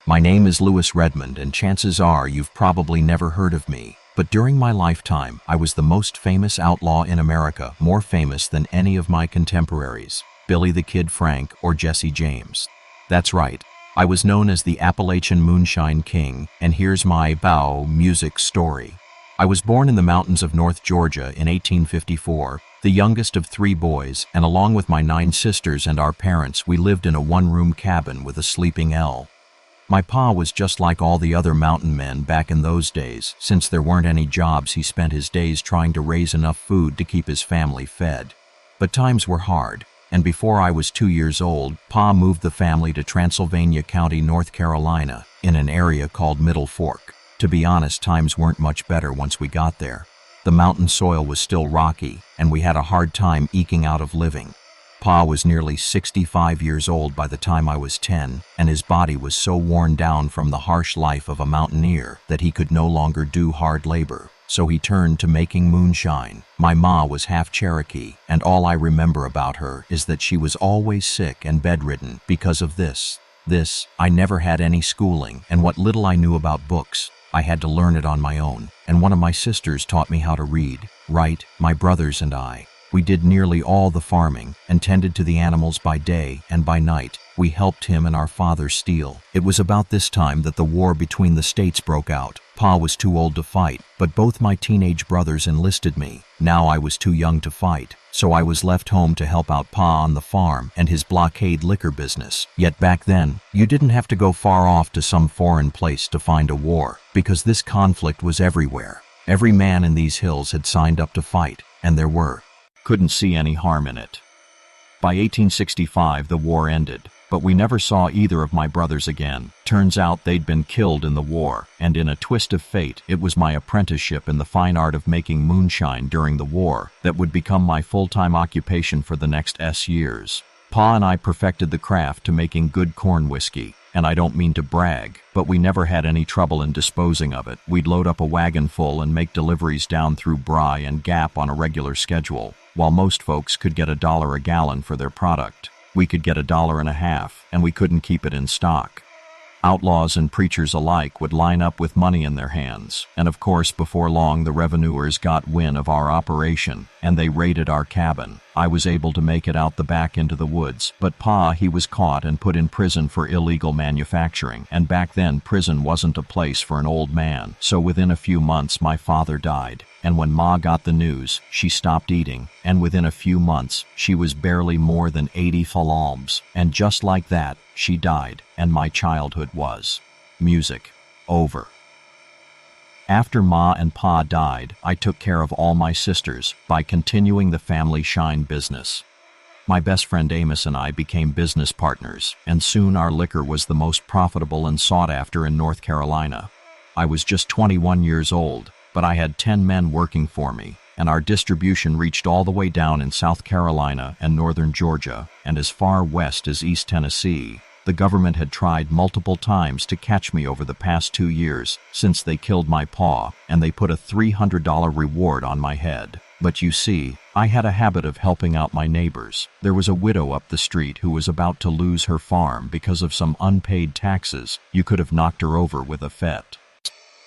My name is Lewis Redmond, and chances are you've probably never heard of me. But during my lifetime, I was the most famous outlaw in America, more famous than any of my contemporaries, Billy the Kid Frank or Jesse James. That's right, I was known as the Appalachian Moonshine King, and here's my music story. I was born in the mountains of North Georgia in 1854, the youngest of 3 boys, and along with my 9 sisters and our parents, we lived in a one-room cabin with a sleeping L. My pa was just like all the other mountain men back in those days. Since there weren't any jobs, he spent his days trying to raise enough food to keep his family fed. But times were hard, and before I was 2 years old, Pa moved the family to Transylvania County, North Carolina, in an area called Middle Fork. To be honest, times weren't much better once we got there. The mountain soil was still rocky, and we had a hard time eking out of living. Pa was nearly 65 years old by the time I was 10, and his body was so worn down from the harsh life of a mountaineer that he could no longer do hard labor. So he turned to making moonshine. My ma was half Cherokee, and all I remember about her is that she was always sick and bedridden because of this. I never had any schooling, and what little I knew about books, I had to learn it on my own, and one of my sisters taught me how to read, write. My brothers and I, we did nearly all the farming and tended to the animals by day, and by night, we helped him and our father steal. It was about this time that the war between the states broke out. Pa was too old to fight, but both my teenage brothers enlisted me. Now I was too young to fight, so I was left home to help out Pa on the farm and his blockade liquor business. Yet back then, you didn't have to go far off to some foreign place to find a war, because this conflict was everywhere. Every man in these hills had signed up to fight, and there were. Couldn't see any harm in it. By 1865, the war ended, but we never saw either of my brothers again. Turns out they'd been killed in the war, and in a twist of fate, it was my apprenticeship in the fine art of making moonshine during the war that would become my full-time occupation for the next years. Pa and I perfected the craft to making good corn whiskey, and I don't mean to brag, but we never had any trouble in disposing of it. We'd load up a wagon full and make deliveries down through Bry and Gap on a regular schedule. While most folks could get $1 a gallon for their product, we could get $1.50, and we couldn't keep it in stock. Outlaws and preachers alike would line up with money in their hands, and of course before long the revenuers got wind of our operation, and they raided our cabin. I was able to make it out the back into the woods, but Pa, he was caught and put in prison for illegal manufacturing, and back then prison wasn't a place for an old man. So within a few months my father died, and when Ma got the news, she stopped eating, and within a few months she was barely more than 80 falams, and just like that, she died, and my childhood was music over. After Ma and Pa died, I took care of all my sisters by continuing the family shine business. My best friend Amos and I became business partners, and soon our liquor was the most profitable and sought after in North Carolina. I was just 21 years old, but I had 10 men working for me, and our distribution reached all the way down in South Carolina and northern Georgia, and as far west as East Tennessee. The government had tried multiple times to catch me over the past 2 years since they killed my pa, and they put a $300 reward on my head. But you see, I had a habit of helping out my neighbors. There was a widow up the street who was about to lose her farm because of some unpaid taxes. You could have knocked her over with a fet.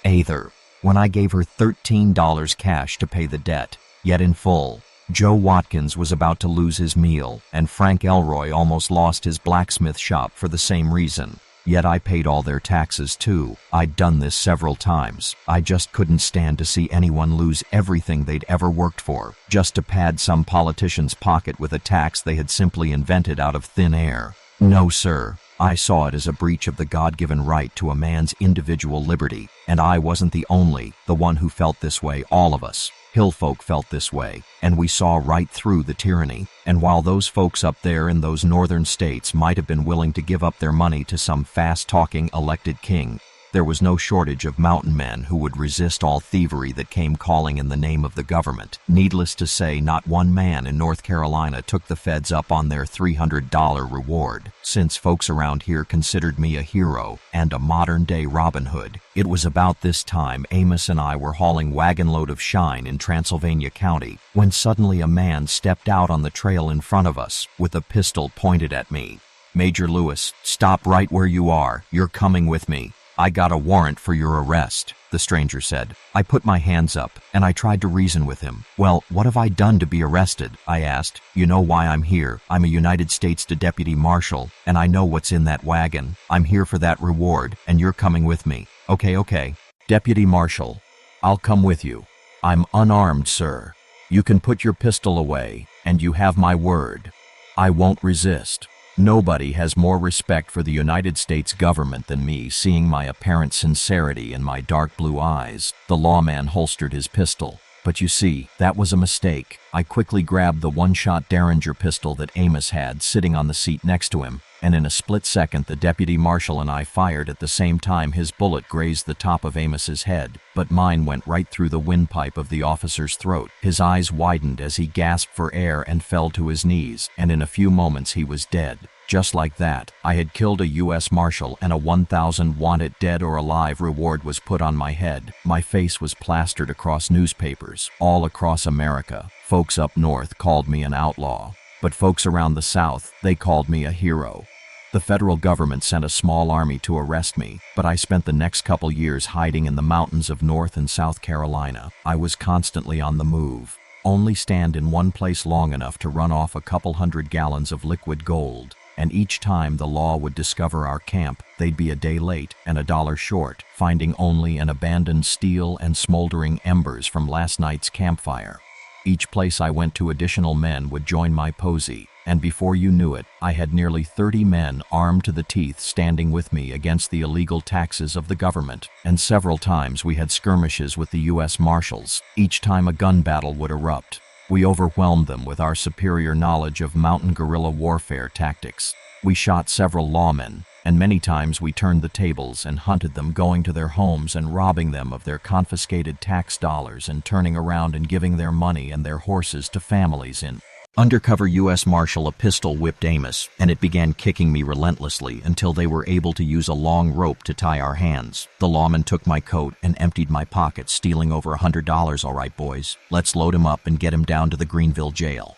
Either. When I gave her $13 cash to pay the debt, yet in full. Joe Watkins was about to lose his meal, and Frank Elroy almost lost his blacksmith shop for the same reason. Yet I paid all their taxes too. I'd done this several times. I just couldn't stand to see anyone lose everything they'd ever worked for, just to pad some politician's pocket with a tax they had simply invented out of thin air. No, sir. I saw it as a breach of the God-given right to a man's individual liberty, and I wasn't the one who felt this way. All of us, hill folk, felt this way, and we saw right through the tyranny. And while those folks up there in those northern states might have been willing to give up their money to some fast-talking elected king, there was no shortage of mountain men who would resist all thievery that came calling in the name of the government. Needless to say, not one man in North Carolina took the feds up on their $300 reward. Since folks around here considered me a hero and a modern-day Robin Hood, it was about this time Amos and I were hauling wagon-load of shine in Transylvania County when suddenly a man stepped out on the trail in front of us with a pistol pointed at me. "Major Lewis, stop right where you are. You're coming with me. I got a warrant for your arrest," the stranger said. I put my hands up, and I tried to reason with him. "Well, what have I done to be arrested?" I asked. "You know why I'm here. I'm a United States Deputy Marshal, and I know what's in that wagon. I'm here for that reward, and you're coming with me." Okay. "Deputy Marshal, I'll come with you. I'm unarmed, sir. You can put your pistol away, and you have my word. I won't resist." Nobody has more respect for the United States government than me, seeing my apparent sincerity in my dark blue eyes. The lawman holstered his pistol. But you see, that was a mistake. I quickly grabbed the one-shot Derringer pistol that Amos had sitting on the seat next to him, and in a split second the deputy marshal and I fired at the same time. His bullet grazed the top of Amos's head, but mine went right through the windpipe of the officer's throat. His eyes widened as he gasped for air and fell to his knees, and in a few moments he was dead. Just like that, I had killed a U.S. Marshal, and a 1,000 wanted dead or alive reward was put on my head. My face was plastered across newspapers, all across America. Folks up north called me an outlaw, but folks around the south, they called me a hero. The federal government sent a small army to arrest me, but I spent the next couple years hiding in the mountains of North and South Carolina. I was constantly on the move. Only stand in one place long enough to run off a couple 100 gallons of liquid gold. And each time the law would discover our camp, they'd be a day late and $1 short, finding only an abandoned steel and smoldering embers from last night's campfire. Each place I went to, additional men would join my posse, and before you knew it, I had nearly 30 men armed to the teeth standing with me against the illegal taxes of the government. And several times we had skirmishes with the U.S. Marshals. Each time a gun battle would erupt. We overwhelmed them with our superior knowledge of mountain guerrilla warfare tactics. We shot several lawmen, and many times we turned the tables and hunted them, going to their homes and robbing them of their confiscated tax dollars and turning around and giving their money and their horses to families in. Undercover U.S. Marshal a pistol whipped Amos, and it began kicking me relentlessly until they were able to use a long rope to tie our hands. The lawman took my coat and emptied my pockets, stealing over $100. "All right, boys, let's load him up and get him down to the Greenville jail,"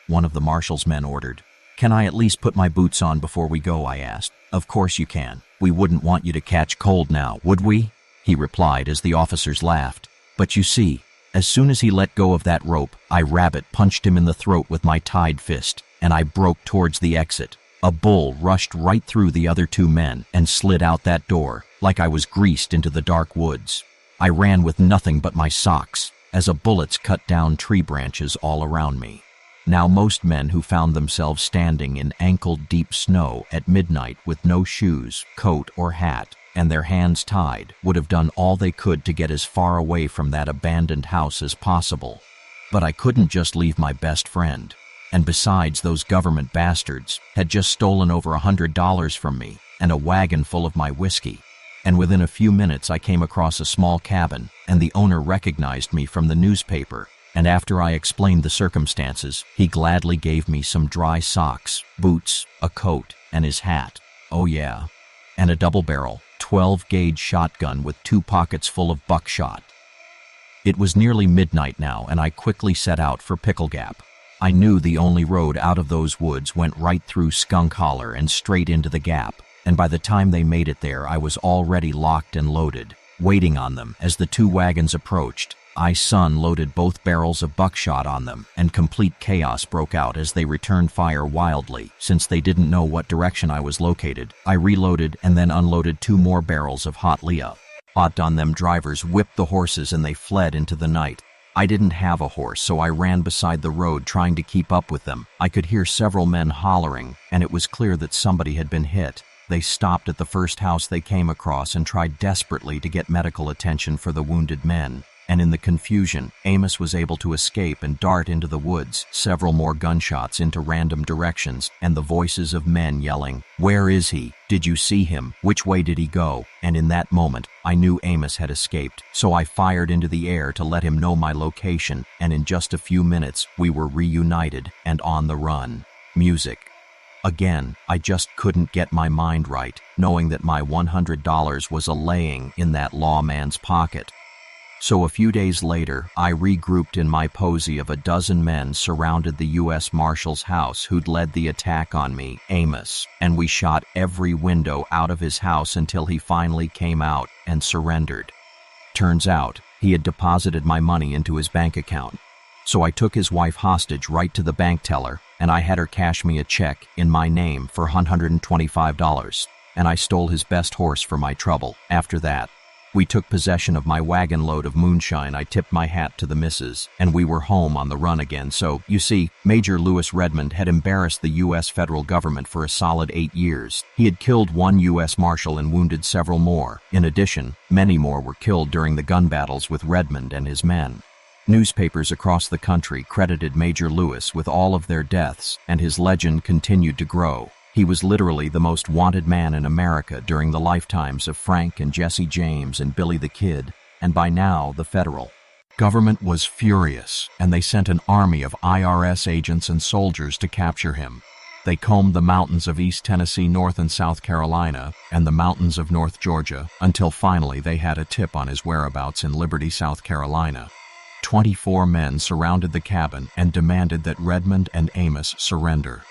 one of the marshal's men ordered. "Can I at least put my boots on before we go?" I asked. "Of course you can. We wouldn't want you to catch cold now, would we?" he replied as the officers laughed. "But you see, as soon as he let go of that rope, I rabbit punched him in the throat with my tied fist, and I broke towards the exit. A bull rushed right through the other 2 men and slid out that door, like I was greased into the dark woods. I ran with nothing but my socks, as bullets cut down tree branches all around me. Now most men who found themselves standing in ankle-deep snow at midnight with no shoes, coat, or hat, and their hands tied, would have done all they could to get as far away from that abandoned house as possible. But I couldn't just leave my best friend. And besides, those government bastards had just stolen over $100 from me and a wagon full of my whiskey. And within a few minutes I came across a small cabin, and the owner recognized me from the newspaper. And after I explained the circumstances, he gladly gave me some dry socks, boots, a coat, and his hat. Oh yeah, and a double-barrel 12-gauge shotgun with 2 pockets full of buckshot. It was nearly midnight now, and I quickly set out for Pickle Gap. I knew the only road out of those woods went right through Skunk Holler and straight into the gap, and by the time they made it there, I was already locked and loaded, waiting on them. As the 2 wagons approached, I loaded both barrels of buckshot on them, and complete chaos broke out as they returned fire wildly. Since they didn't know what direction I was located, I reloaded and then unloaded 2 more barrels of hot Leah. Hot on them drivers whipped the horses and they fled into the night. I didn't have a horse, so I ran beside the road trying to keep up with them. I could hear several men hollering, and it was clear that somebody had been hit. They stopped at the first house they came across and tried desperately to get medical attention for the wounded men. And in the confusion, Amos was able to escape and dart into the woods. Several more gunshots into random directions, and the voices of men yelling, "Where is he? Did you see him? Which way did he go?" And in that moment, I knew Amos had escaped, so I fired into the air to let him know my location, and in just a few minutes, we were reunited and on the run. Music. Again, I just couldn't get my mind right, knowing that my $100 was laying in that lawman's pocket. So a few days later, I regrouped in my posse of a dozen men surrounded the U.S. Marshal's house who'd led the attack on me, Amos, and we shot every window out of his house until he finally came out and surrendered. Turns out, he had deposited my money into his bank account. So I took his wife hostage right to the bank teller, and I had her cash me a check in my name for $125, and I stole his best horse for my trouble. After that, we took possession of my wagon load of moonshine. I tipped my hat to the missus, and we were home on the run again. So, you see, Major Lewis Redmond had embarrassed the U.S. federal government for a solid 8 years. He had killed one U.S. Marshal and wounded several more. In addition, many more were killed during the gun battles with Redmond and his men. Newspapers across the country credited Major Lewis with all of their deaths, and his legend continued to grow. He was literally the most wanted man in America during the lifetimes of Frank and Jesse James and Billy the Kid, and by now the federal government was furious, and they sent an army of IRS agents and soldiers to capture him. They combed the mountains of East Tennessee, North and South Carolina, and the mountains of North Georgia, until finally they had a tip on his whereabouts in Liberty, South Carolina. 24 men surrounded the cabin and demanded that Redmond and Amos surrender.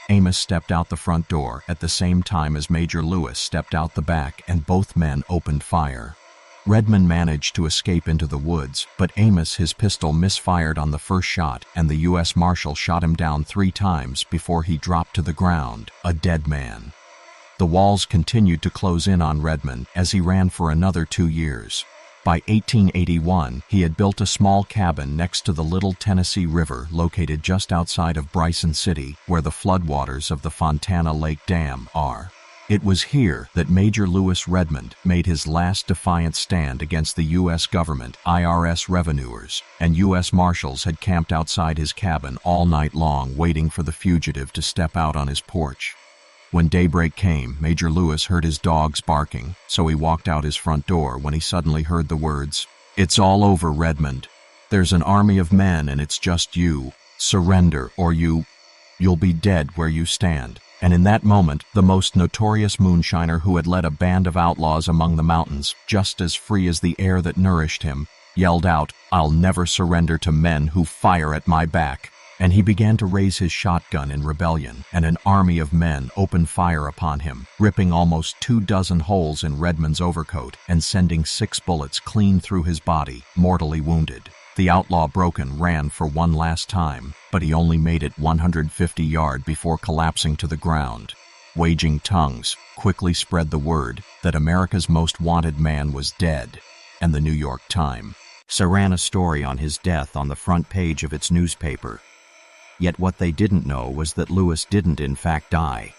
Amos stepped out the front door at the same time as Major Lewis stepped out the back, and both men opened fire. Redmond managed to escape into the woods, but Amos, his pistol misfired on the first shot, and the U.S. Marshal shot him down 3 times before he dropped to the ground, a dead man. The walls continued to close in on Redmond as he ran for another 2 years. By 1881, he had built a small cabin next to the Little Tennessee River located just outside of Bryson City, where the floodwaters of the Fontana Lake Dam are. It was here that Major Lewis Redmond made his last defiant stand against the U.S. government, IRS revenuers, and U.S. Marshals had camped outside his cabin all night long waiting for the fugitive to step out on his porch. When daybreak came, Major Lewis heard his dogs barking, so he walked out his front door when he suddenly heard the words, "It's all over, Redmond. There's an army of men and it's just you. Surrender or you'll be dead where you stand." And in that moment, the most notorious moonshiner who had led a band of outlaws among the mountains, just as free as the air that nourished him, yelled out, "I'll never surrender to men who fire at my back." And he began to raise his shotgun in rebellion, and an army of men opened fire upon him, ripping almost 24 holes in Redmond's overcoat and sending 6 bullets clean through his body, mortally wounded. The outlaw Broken ran for one last time, but he only made it 150 yards before collapsing to the ground. Waging tongues quickly spread the word that America's most wanted man was dead, and the New York Times ran a story on his death on the front page of its newspaper. Yet what they didn't know was that Lewis didn't in fact die.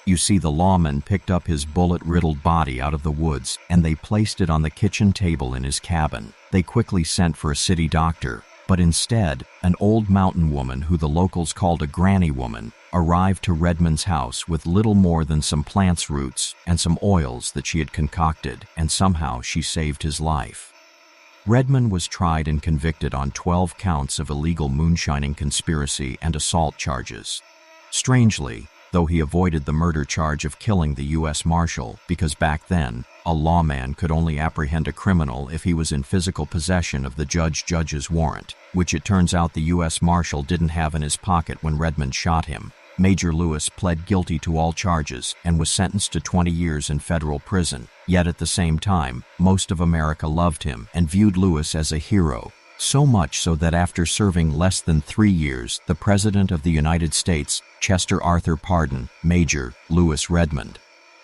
You see, the lawmen picked up his bullet-riddled body out of the woods, and they placed it on the kitchen table in his cabin. They quickly sent for a city doctor, but instead, an old mountain woman who the locals called a granny woman arrived to Redmond's house with little more than some plants roots and some oils that she had concocted, and somehow she saved his life. Redmond was tried and convicted on 12 counts of illegal moonshining conspiracy and assault charges. Strangely, though, he avoided the murder charge of killing the U.S. Marshal because back then, a lawman could only apprehend a criminal if he was in physical possession of the judge's warrant, which it turns out the U.S. Marshal didn't have in his pocket when Redmond shot him. Major Lewis pled guilty to all charges and was sentenced to 20 years in federal prison. Yet at the same time, most of America loved him and viewed Lewis as a hero, so much so that after serving less than 3 years, the President of the United States, Chester Arthur, pardoned Major Lewis Redmond.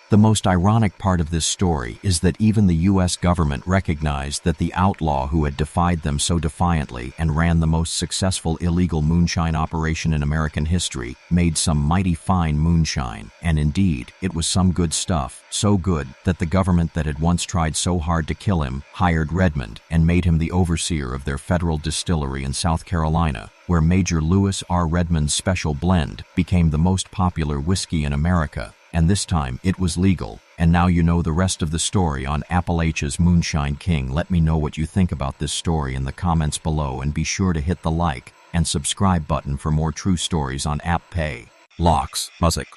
The most ironic part of this story is that even the U.S. government recognized that the outlaw who had defied them so defiantly and ran the most successful illegal moonshine operation in American history made some mighty fine moonshine, and indeed, it was some good stuff, so good that the government that had once tried so hard to kill him hired Redmond and made him the overseer of their federal distillery in South Carolina, where Major Lewis R. Redmond's special blend became the most popular whiskey in America. And this time, it was legal. And now you know the rest of the story on Appalachia's Moonshine King. Let me know what you think about this story in the comments below, and be sure to hit the like and subscribe button for more true stories on App Pay. Locks, music.